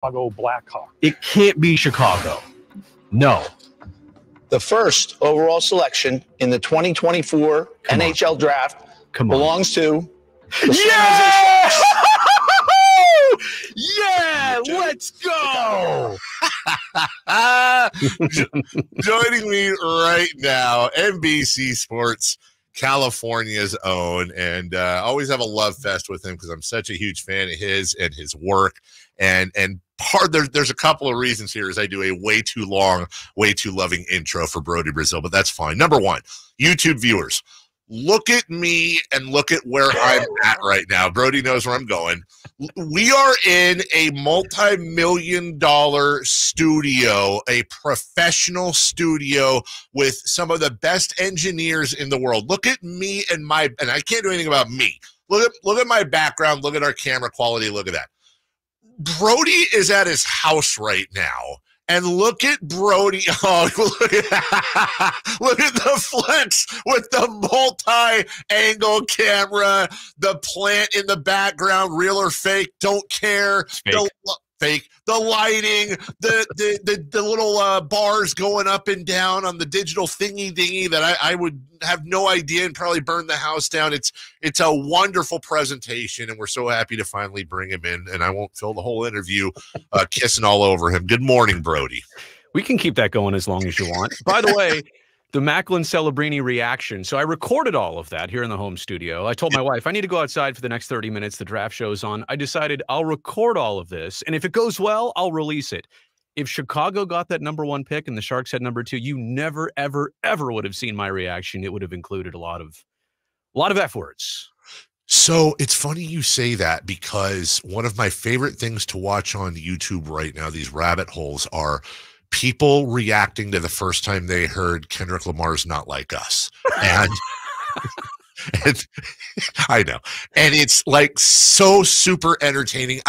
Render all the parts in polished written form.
Chicago Blackhawks. It can't be Chicago. No. The first overall selection in the 2024 NHL draft belongs to the yeah! Yeah, let's go. Joining me right now, NBC Sports California's own, and always have a love fest with him because I'm such a huge fan of his and his work. And there's a couple of reasons here as I do a way too long, way too loving intro for Brodie Brazil, but that's fine. Number one, YouTube viewers, look at me and look at where I'm at right now. Brodie knows where I'm going. We are in a multi-million-dollar studio, a professional studio with some of the best engineers in the world. Look at me and I can't do anything about me. Look at my background. Look at our camera quality. Look at that. Brodie is at his house right now, and look at Brodie. Oh, look at the flex with the multi-angle camera, the plant in the background, real or fake, don't care. Fake. The lighting, the little bars going up and down on the digital thingy dingy that I would have no idea and probably burn the house down. It's a wonderful presentation, and we're so happy to finally bring him in. And I won't fill the whole interview kissing all over him. Good morning, Brodie. We can keep that going as long as you want. By the way, the Macklin Celebrini reaction. So I recorded all of that here in the home studio. I told my wife, I need to go outside for the next 30 minutes. The draft show's on. I decided I'll record all of this. And if it goes well, I'll release it. If Chicago got that #1 pick and the Sharks had #2, you never, ever, ever would have seen my reaction. It would have included a lot of F words. So it's funny you say that because one of my favorite things to watch on YouTube right now, these rabbit holes, are people reacting to the first time they heard Kendrick Lamar's Not Like Us. And, I know. And it's like so super entertaining.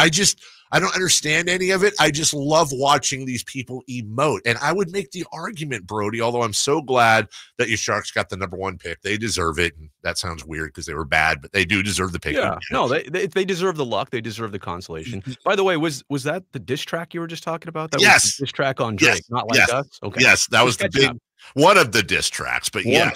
I don't understand any of it. I just love watching these people emote. And I would make the argument, Brodie, although I'm so glad that your Sharks got the #1 pick. They deserve it. And that sounds weird because they were bad, but they do deserve the pick. Yeah, no, they deserve the luck. They deserve the consolation. By the way, was that the diss track you were just talking about? That yes. was the diss track on Drake, Not Like Us? Okay. Yes, that was the big one of the diss tracks, but yes.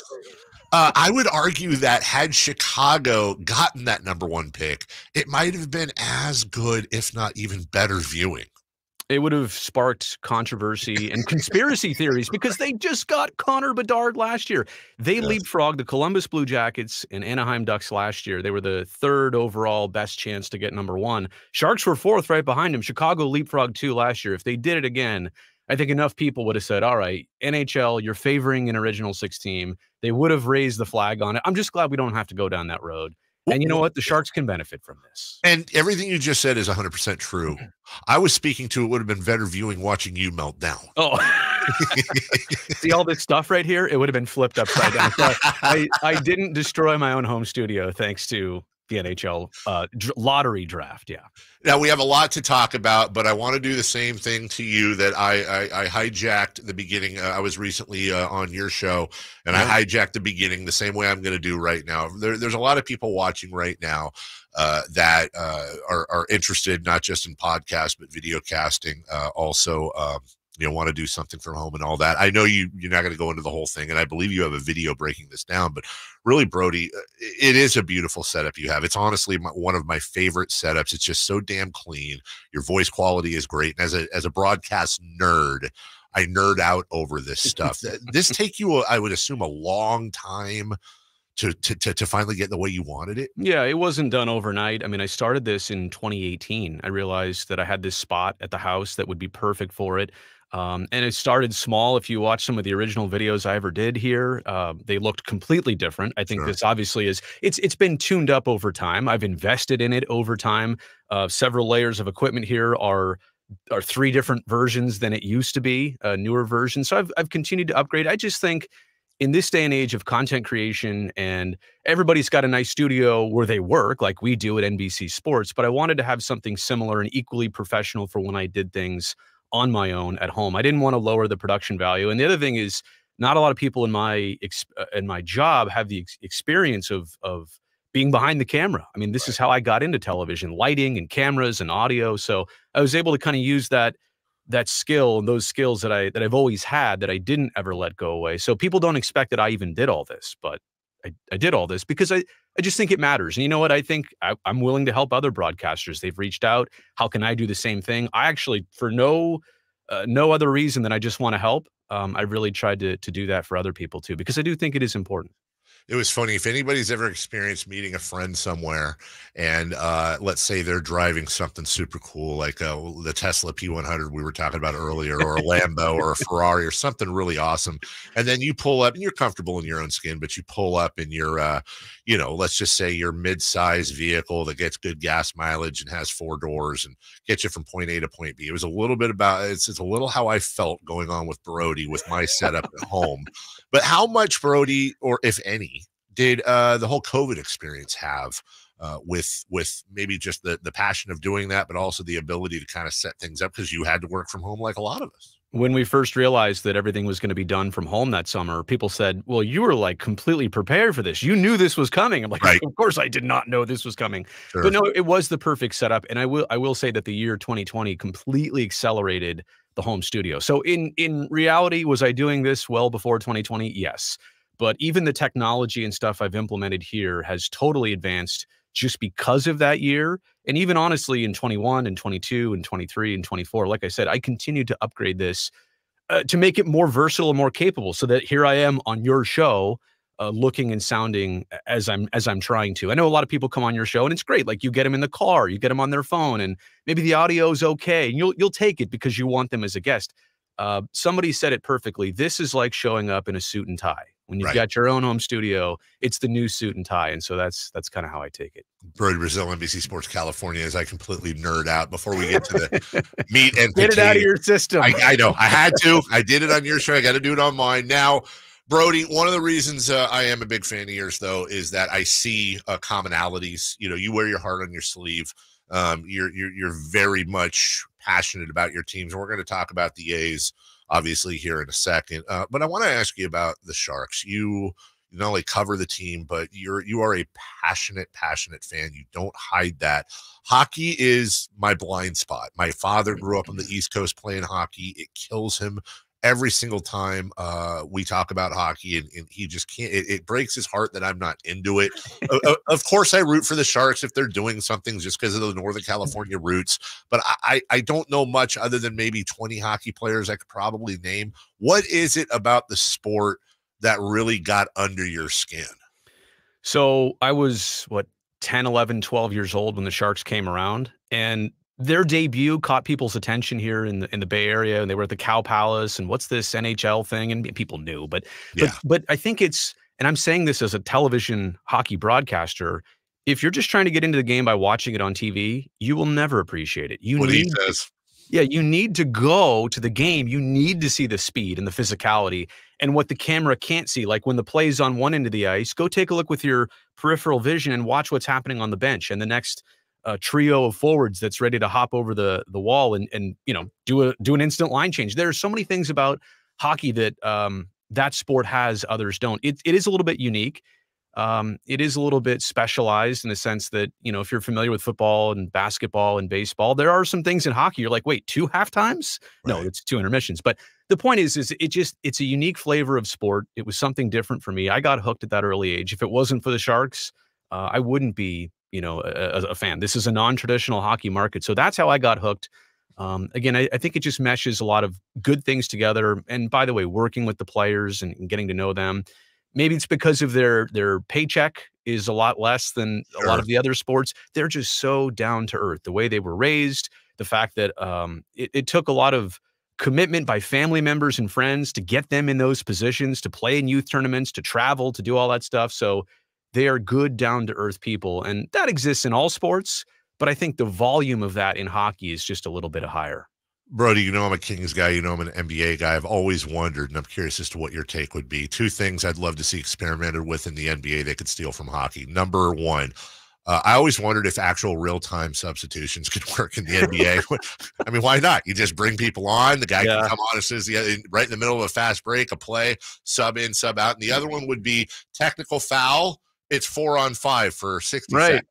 I would argue that had Chicago gotten that #1 pick, it might have been as good, if not even better viewing. It would have sparked controversy and conspiracy theories because they just got Connor Bedard last year. They leapfrogged the Columbus Blue Jackets and Anaheim Ducks last year. They were the 3rd overall best chance to get #1. Sharks were 4th right behind them. Chicago leapfrogged 2 last year. If they did it again, I think enough people would have said, all right, NHL, you're favoring an original 6 team. They would have raised the flag on it. I'm just glad we don't have to go down that road. And you know what? The Sharks can benefit from this. And everything you just said is 100% true. I was speaking to it would have been better viewing watching you melt down. Oh, see all this stuff right here? It would have been flipped upside down. So I didn't destroy my own home studio thanks to the NHL lottery draft. Yeah. Now we have a lot to talk about, but I want to do the same thing to you that I hijacked the beginning. I was recently on your show, and I hijacked the beginning the same way I'm going to do right now. There's a lot of people watching right now that are interested not just in podcasts but video casting. Also, want to do something from home and all that. I know you're not going to go into the whole thing, and I believe you have a video breaking this down, but really, Brodie, it is a beautiful setup you have. It's honestly one of my favorite setups. It's just so damn clean. Your voice quality is great. And as a broadcast nerd, I nerd out over this stuff. This take you, I would assume, a long time to finally get the way you wanted it. Yeah, it wasn't done overnight. I mean, I started this in 2018. I realized that I had this spot at the house that would be perfect for it. And it started small. If you watch some of the original videos I ever did here, they looked completely different. I think this obviously it's been tuned up over time. I've invested in it over time. Several layers of equipment here are 3 different versions than it used to be, a newer version. So I've continued to upgrade. I just think in this day and age of content creation, and everybody's got a nice studio where they work like we do at NBC Sports, but I wanted to have something similar and equally professional for when I did things on my own at home. I didn't want to lower the production value. And the other thing is, not a lot of people in my job have the experience of being behind the camera. I mean, this is how I got into television, lighting and cameras and audio. So I was able to kind of use that skill and those skills that I've always had that I didn't ever let go away. So people don't expect that I even did all this, but I did all this because I just think it matters. And you know what? I think I'm willing to help other broadcasters. They've reached out. How can I do the same thing? I actually, for no other reason than I just want to help, I really tried to do that for other people too, because I do think it is important. It was funny. If anybody's ever experienced meeting a friend somewhere and let's say they're driving something super cool, like the Tesla P100 we were talking about earlier, or a Lambo or a Ferrari or something really awesome. And then you pull up and you're comfortable in your own skin, but you pull up in your, let's just say your mid-size vehicle that gets good gas mileage and has 4 doors and gets you from point A to point B. It was a little bit about, it's a little how I felt going on with Brodie with my setup at home. But how much, Brodie, or if any, did the whole COVID experience have with maybe just the passion of doing that, but also the ability to kind of set things up because you had to work from home like a lot of us? When we first realized that everything was going to be done from home that summer, people said, well, you were like completely prepared for this. You knew this was coming. I'm like, right. Of course I did not know this was coming. Sure. But no, it was the perfect setup. And I will say that the year 2020 completely accelerated the home studio. So in reality, was I doing this well before 2020? Yes. But even the technology and stuff I've implemented here has totally advanced just because of that year. And even honestly, in 21 and 22 and 23 and 24, like I said, I continued to upgrade this to make it more versatile and more capable so that here I am on your show looking and sounding as I'm trying to. I know a lot of people come on your show and it's great. Like you get them in the car, you get them on their phone, and maybe the audio is okay. And you'll take it because you want them as a guest. Somebody said it perfectly. This is like showing up in a suit and tie. When you've got your own home studio, it's the new suit and tie. And so that's kind of how I take it. Brodie Brazil, NBC Sports California, as I completely nerd out before we get to the meat and get it out of your system. I know. I had to. I did it on your show. I got to do it on mine. Now, Brodie, one of the reasons I am a big fan of yours, though, is that I see commonalities. You know, you wear your heart on your sleeve. You're very much passionate about your teams. And we're going to talk about the A's obviously here in a second. But I want to ask you about the Sharks. You not only cover the team, but you are a passionate fan. You don't hide that. Hockey is my blind spot. My father grew up on the East Coast playing hockey. It kills him every single time we talk about hockey, and he just can't. It breaks his heart that I'm not into it. Of course, I root for the Sharks if they're doing something just because of the Northern California roots. But I don't know much other than maybe 20 hockey players I could probably name. What is it about the sport that really got under your skin? So I was, 10, 11, 12 years old when the Sharks came around, and their debut caught people's attention here in the Bay Area, and they were at the Cow Palace. And what's this NHL thing? And people knew, but I think it's, and I'm saying this as a television hockey broadcaster, if you're just trying to get into the game by watching it on TV, you will never appreciate it. You need to go to the game. You need to see the speed and the physicality and what the camera can't see. Like when the play's on one end of the ice, go take a look with your peripheral vision and watch what's happening on the bench and the next trio of forwards that's ready to hop over the wall and do an instant line change. There are so many things about hockey that that sport has, others don't. It is a little bit unique. It is a little bit specialized in the sense that, if you're familiar with football and basketball and baseball, there are some things in hockey you're like, wait, 2 halftimes? Right. No, it's 2 intermissions. But the point is it's a unique flavor of sport. It was something different for me. I got hooked at that early age. If it wasn't for the Sharks, I wouldn't be a fan. This is a non-traditional hockey market. So that's how I got hooked. Again, I think it just meshes a lot of good things together. And by the way, working with the players and getting to know them, maybe it's because of their paycheck is a lot less than a lot of the other sports. They're just so down to earth, the way they were raised, the fact that it took a lot of commitment by family members and friends to get them in those positions, to play in youth tournaments, to travel, to do all that stuff. So they are good, down-to-earth people, and that exists in all sports, but I think the volume of that in hockey is just a little bit higher. Brodie, I'm a Kings guy, I'm an NBA guy. I've always wondered, and I'm curious as to what your take would be. 2 things I'd love to see experimented with in the NBA they could steal from hockey. Number 1, I always wondered if actual real-time substitutions could work in the NBA. I mean, why not? You just bring people on, the guy can come on and says, right in the middle of a fast break, a play, sub in, sub out. And the other one would be technical foul. it's 4-on-5 for 60 Right. seconds.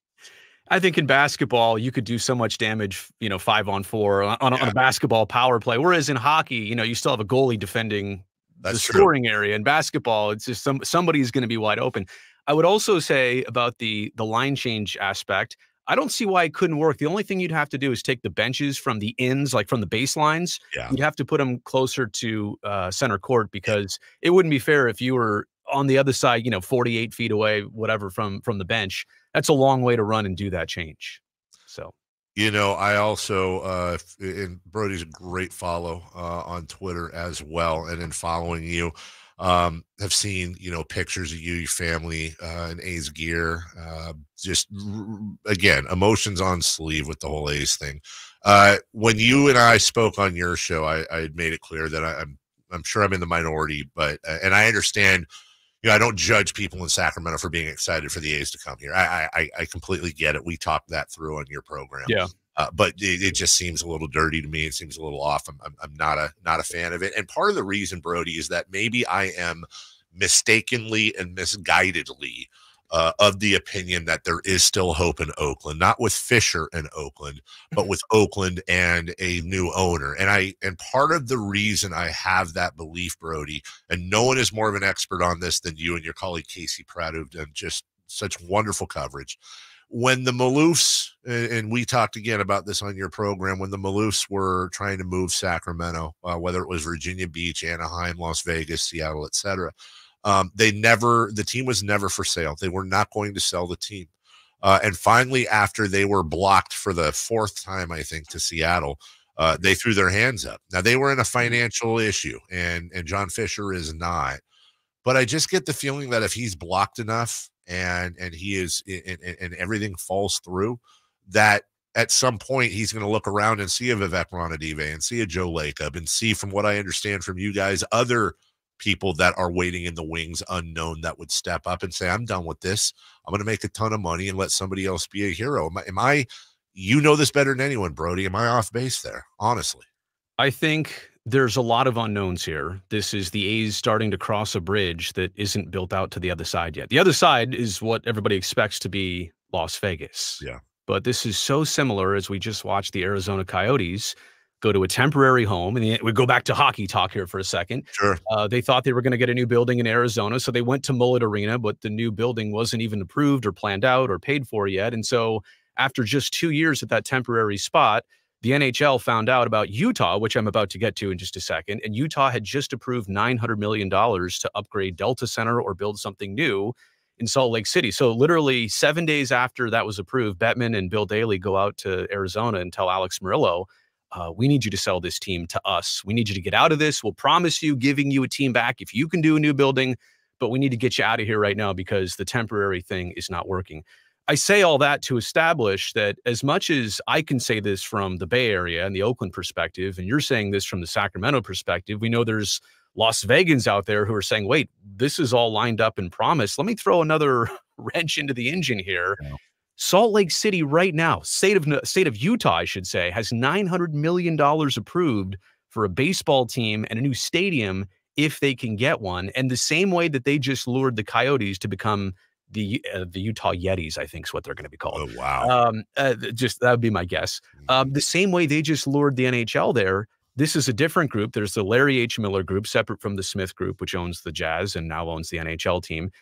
I think in basketball, you could do so much damage, 5-on-4 on a basketball power play. Whereas in hockey, you still have a goalie defending the That's true. scoring area. In basketball, it's just somebody's going to be wide open. I would also say about the line change aspect, I don't see why it couldn't work. The only thing you'd have to do is take the benches from the ends, like from the baselines. Yeah. You'd have to put them closer to center court, because it wouldn't be fair if you were on the other side, 48 feet away, whatever, from the bench. That's a long way to run and do that change. So, I also, and Brodie's a great follow on Twitter as well. And in following you, have seen, pictures of you, your family, in A's gear. Just again, emotions on sleeve with the whole A's thing. When you and I spoke on your show, I had made it clear that I'm sure I'm in the minority, but and I understand. I don't judge people in Sacramento for being excited for the A's to come here. I completely get it. We talked that through on your program. Yeah. But it just seems a little dirty to me. It seems a little off. I'm not a fan of it. And part of the reason, Brodie, is that maybe I am mistakenly and misguidedly of the opinion that there is still hope in Oakland, not with Fisher in Oakland, but with Oakland and a new owner. And part of the reason I have that belief, Brodie, and no one is more of an expert on this than you and your colleague Casey Pratt, who've done just such wonderful coverage. When the Maloofs, and we talked again about this on your program, when the Maloofs were trying to move Sacramento, whether it was Virginia Beach, Anaheim, Las Vegas, Seattle, etc., the team was never for sale. They were not going to sell the team. And finally, after they were blocked for the fourth time, I think, to Seattle, they threw their hands up. Now, they were in a financial issue, and John Fisher is not. But I just get the feeling that if he's blocked enough and he is and everything falls through, that at some point he's going to look around and see a Vivek Ranadive and see a Joe Lacob and see, from what I understand from you guys, other people that are waiting in the wings unknown that would step up and say, I'm done with this. I'm going to make a ton of money and let somebody else be a hero. Am I you know this better than anyone, Brodie. Am I off base there? Honestly. I think there's a lot of unknowns here. This is the A's starting to cross a bridge that isn't built out to the other side yet. The other side is what everybody expects to be Las Vegas. Yeah. But this is so similar, as we just watched the Arizona Coyotes go to a temporary home. And we go back to hockey talk here for a second. Sure. They thought they were going to get a new building in Arizona, so they went to Mullet Arena, but the new building wasn't even approved or planned out or paid for yet. And so after just 2 years at that temporary spot, the NHL found out about Utah, which I'm about to get to in just a second. And Utah had just approved $900 million to upgrade Delta Center or build something new in Salt Lake City. So literally 7 days after that was approved, Bettman and Bill Daley go out to Arizona and tell Alex Murillo, we need you to sell this team to us. We need you to get out of this. We'll promise you giving you a team back if you can do a new building, but we need to get you out of here right now because the temporary thing is not working. I say all that to establish that as much as I can say this from the Bay Area and the Oakland perspective, and you're saying this from the Sacramento perspective, we know there's Las Vegans out there who are saying, wait, this is all lined up and promised. Let me throw another wrench into the engine here. Yeah. Salt Lake City right now, state of Utah, I should say, has $900 million approved for a baseball team and a new stadium if they can get one. And the same way that they just lured the Coyotes to become the Utah Yetis, I think is what they're going to be called. Oh, wow. Just that would be my guess. The same way they just lured the NHL there. This is a different group. There's the Larry H. Miller group, separate from the Smith group, which owns the Jazz and now owns the NHL team.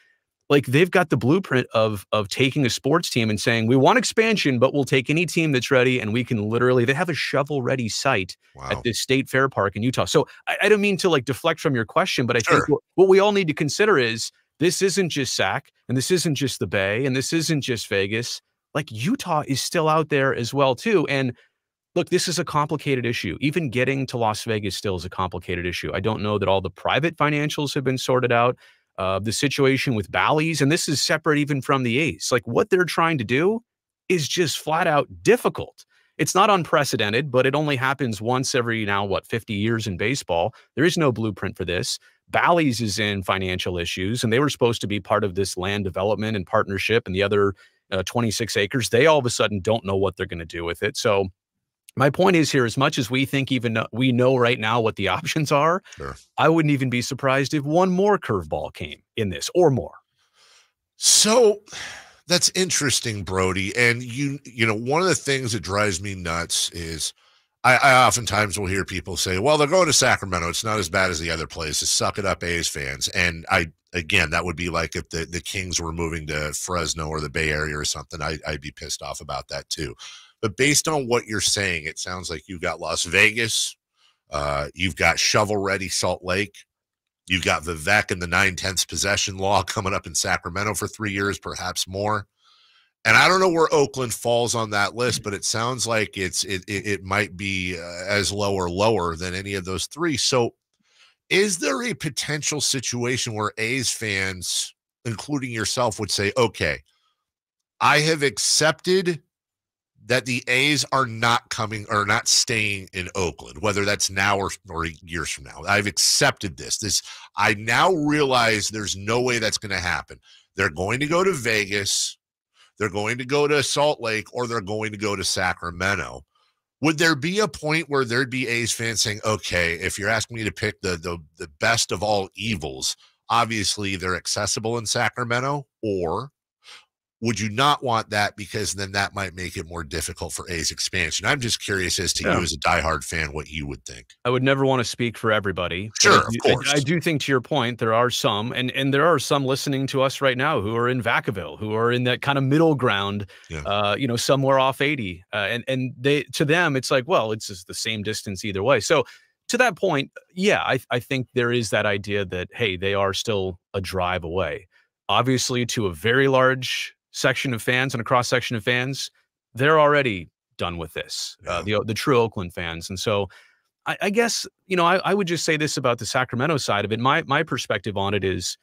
Like, they've got the blueprint of taking a sports team and saying, we want expansion, but we'll take any team that's ready. And we can literally, they have a shovel-ready site at this State Fair Park in Utah. So I don't mean to like deflect from your question, but I think what we all need to consider is this isn't just Sac, and this isn't just the Bay, and this isn't just Vegas. Like, Utah is still out there as well, too. And look, this is a complicated issue. Even getting to Las Vegas still is a complicated issue. I don't know that all the private financials have been sorted out. The situation with Bally's, and this is separate even from the A's. Like, what they're trying to do is just flat out difficult. It's not unprecedented, but it only happens once every 50 years in baseball. There is no blueprint for this. Bally's is in financial issues, and they were supposed to be part of this land development and partnership and the other 26 acres. They all of a sudden don't know what they're going to do with it. So my point is here, as much as we think we know right now what the options are, I wouldn't even be surprised if one more curveball came in this or more. So that's interesting, Brodie. And you know, one of the things that drives me nuts is I oftentimes will hear people say, well, they're going to Sacramento. It's not as bad as the other places. Suck it up, A's fans. And again, that would be like if the Kings were moving to Fresno or the Bay Area or something, I'd be pissed off about that too. But based on what you're saying, it sounds like you've got Las Vegas, you've got shovel-ready Salt Lake, you've got Vivek and the 9/10 possession law coming up in Sacramento for 3 years, perhaps more. And I don't know where Oakland falls on that list, but it sounds like it might be as low or lower than any of those three. So is there a potential situation where A's fans, including yourself, would say, okay, I have accepted that the A's are not coming or not staying in Oakland, whether that's now or years from now. I've accepted this. I now realize there's no way that's going to happen. They're going to go to Vegas, they're going to go to Salt Lake, or they're going to go to Sacramento. Would there be a point where there'd be A's fans saying, okay, if you're asking me to pick the best of all evils, obviously they're accessible in Sacramento, or would you not want that because then that might make it more difficult for A's expansion? I'm just curious as to you as a diehard fan, what you would think. I would never want to speak for everybody. Sure, of course. I do think, to your point, there are some, and there are some listening to us right now who are in Vacaville, who are in that kind of middle ground, somewhere off 80. And to them, it's like, well, it's just the same distance either way. So to that point, yeah, I think there is that idea that, hey, they are still a drive away. Obviously, to a very large section of fans and a cross section of fans, they're already done with this, the true Oakland fans. And so I guess, I would just say this about the Sacramento side of it. My perspective on it is,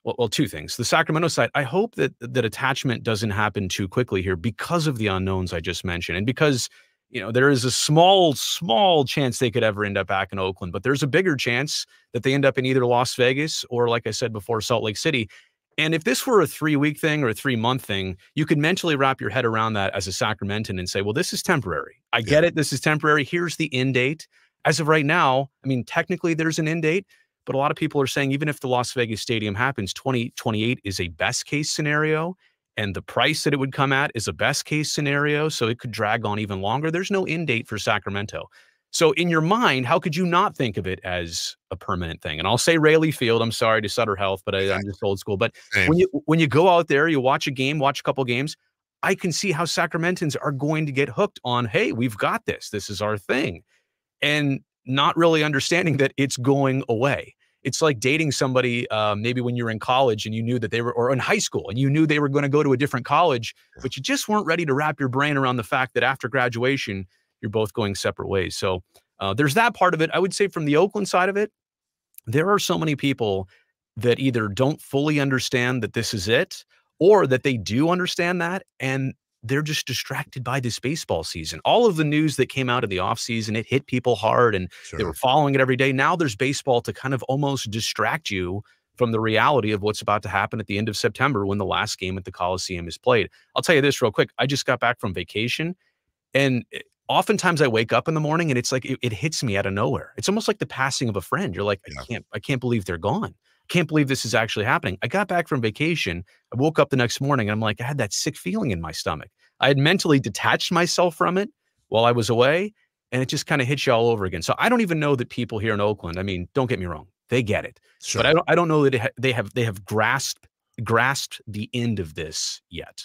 well, two things. The Sacramento side, I hope that attachment doesn't happen too quickly here because of the unknowns I just mentioned. And because, there is a small chance they could ever end up back in Oakland, but there's a bigger chance that they end up in either Las Vegas or, like I said before, Salt Lake City. And if this were a 3-week thing or a 3-month thing, you could mentally wrap your head around that as a Sacramentan and say, well, this is temporary. I get it. This is temporary. Here's the end date. As of right now, I mean, technically there's an end date, but a lot of people are saying even if the Las Vegas Stadium happens, 2028 is a best case scenario. And the price that it would come at is a best case scenario. So it could drag on even longer. There's no end date for Sacramento. So in your mind, how could you not think of it as a permanent thing? And I'll say Rayleigh Field. I'm sorry to Sutter Health, but I'm just old school. But when you go out there, you watch a couple games, I can see how Sacramentans are going to get hooked on, hey, we've got this. This is our thing. And not really understanding that it's going away. It's like dating somebody maybe when you were in college and you knew that they were, or in high school, and you knew they were going to go to a different college, but you just weren't ready to wrap your brain around the fact that after graduation, you're both going separate ways. So there's that part of it. I would say from the Oakland side of it, there are so many people that either don't fully understand that this is it, or that they do understand that, and they're just distracted by this baseball season. All of the news that came out of the offseason, it hit people hard, and they were following it every day. Now there's baseball to kind of almost distract you from the reality of what's about to happen at the end of September when the last game at the Coliseum is played. I'll tell you this real quick. I just got back from vacation, and oftentimes I wake up in the morning and it's like it hits me out of nowhere. It's almost like the passing of a friend. You're like, I can't believe they're gone. I can't believe this is actually happening. I got back from vacation. I woke up the next morning and I'm like, I had that sick feeling in my stomach. I had mentally detached myself from it while I was away, and it just kind of hits you all over again. So I don't even know that people here in Oakland, I mean, don't get me wrong, they get it, but I don't know that they have grasped the end of this yet.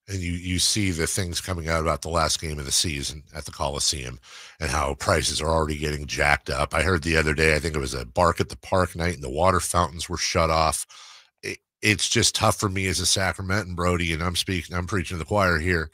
And you see the things coming out about the last game of the season at the Coliseum and how prices are already getting jacked up. I heard the other day, I think it was a Bark at the Park night, and the water fountains were shut off. It's just tough for me as a Sacramentan, Brodie, and I'm preaching to the choir here.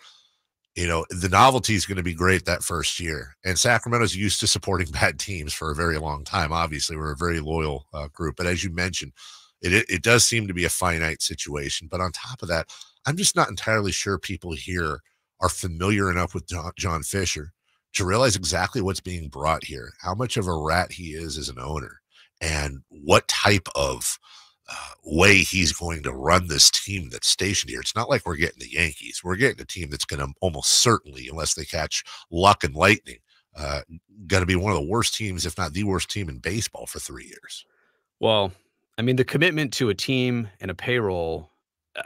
The novelty is going to be great that first year. And Sacramento's used to supporting bad teams for a very long time. Obviously, we're a very loyal group. But as you mentioned, it does seem to be a finite situation. But on top of that, I'm just not entirely sure people here are familiar enough with John Fisher to realize exactly what's being brought here, how much of a rat he is as an owner, and what type of way he's going to run this team that's stationed here. It's not like we're getting the Yankees. We're getting a team that's going to almost certainly, unless they catch luck and lightning, going to be one of the worst teams, if not the worst team in baseball for 3 years. Well, I mean, the commitment to a team and a payroll,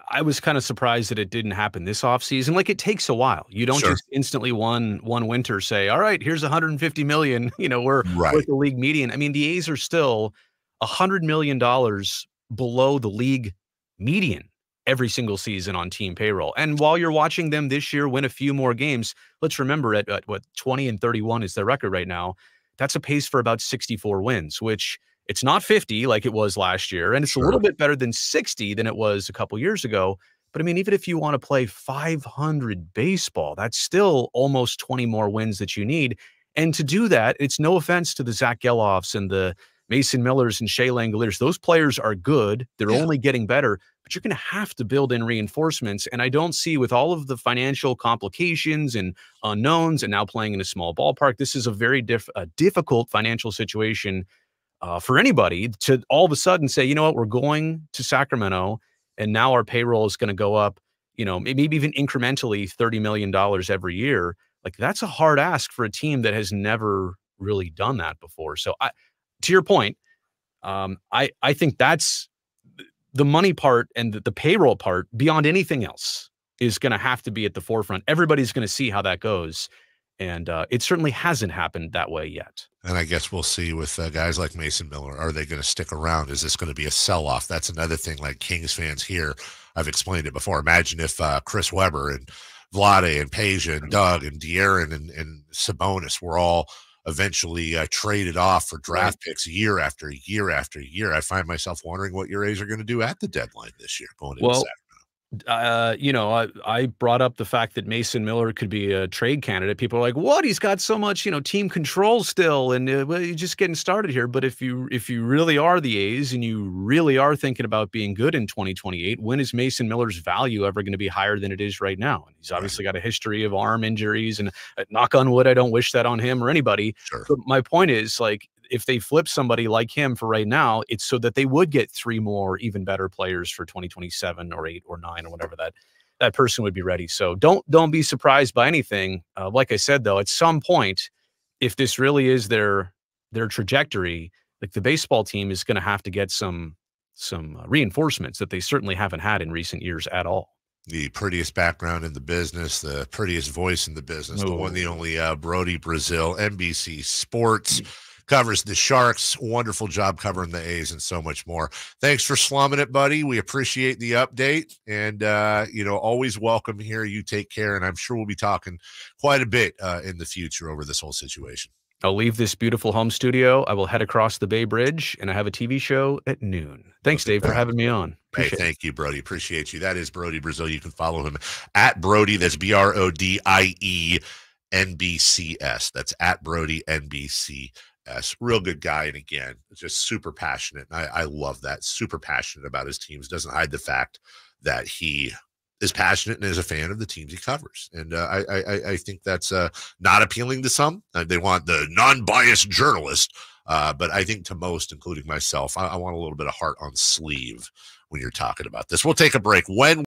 I was kind of surprised that it didn't happen this offseason. Like, it takes a while. You don't Sure. just instantly one winter say, all right, here's 150 million, we're Right. the league median. I mean, the A's are still $100 million below the league median every single season on team payroll. And while you're watching them this year win a few more games, let's remember at what 20-31 is their record right now. That's a pace for about 64 wins, which it's not 50 like it was last year, and it's a little bit better than 60 than it was a couple years ago. But I mean, even if you want to play 500 baseball, that's still almost 20 more wins that you need. And to do that, it's no offense to the Zach Geloffs and the Mason Millers and Shea Langoliers. Those players are good. They're only getting better, but you're going to have to build in reinforcements. And I don't see, with all of the financial complications and unknowns and now playing in a small ballpark, this is a very difficult financial situation for anybody to all of a sudden say, you know what, we're going to Sacramento and now our payroll is going to go up, maybe even incrementally $30 million every year. Like, that's a hard ask for a team that has never really done that before. So to your point, I think that's the money part, and the payroll part beyond anything else is going to have to be at the forefront. Everybody's going to see how that goes. And it certainly hasn't happened that way yet. And I guess we'll see with guys like Mason Miller. Are they going to stick around? Is this going to be a sell-off? That's another thing, like Kings fans here. I've explained it before. Imagine if Chris Webber and Vlade and Peja and Doug and De'Aaron and Sabonis were all eventually traded off for draft picks year after year after year. I find myself wondering what your A's are going to do at the deadline this year going into Saturday. I brought up the fact that Mason Miller could be a trade candidate. People are like, what? He's got so much, team control still. And well, you're just getting started here. But if you really are the A's and you really are thinking about being good in 2028, when is Mason Miller's value ever going to be higher than it is right now? And he's obviously got a history of arm injuries, and knock on wood, I don't wish that on him or anybody. Sure. But my point is, like, if they flip somebody like him for right now, it's so that they would get 3 more even better players for 2027 or 8 or 9 or whatever that person would be ready. So don't be surprised by anything. Like I said, though, at some point, if this really is their trajectory, like, the baseball team is going to have to get some reinforcements that they certainly haven't had in recent years at all. The prettiest background in the business, the prettiest voice in the business, the one, the only Brodie Brazil, NBC Sports. Covers the Sharks. Wonderful job covering the A's and so much more. Thanks for slumming it, buddy. We appreciate the update, and always welcome here. You take care, and I'm sure we'll be talking quite a bit in the future over this whole situation. I'll leave this beautiful home studio. I will head across the Bay Bridge, and I have a TV show at noon. Thanks, Dave, for having me on. Hey, thank you, Brodie. Appreciate you. That is Brodie Brazil. You can follow him at Brodie. That's BRODIE NBCS. That's at Brodie NBC. Real good guy, and again, just super passionate. And I love that. Super passionate about his teams. Doesn't hide the fact that he is passionate and is a fan of the teams he covers. And I think that's not appealing to some. They want the non-biased journalist, but I think to most, including myself, I want a little bit of heart on sleeve when you're talking about this. We'll take a break. When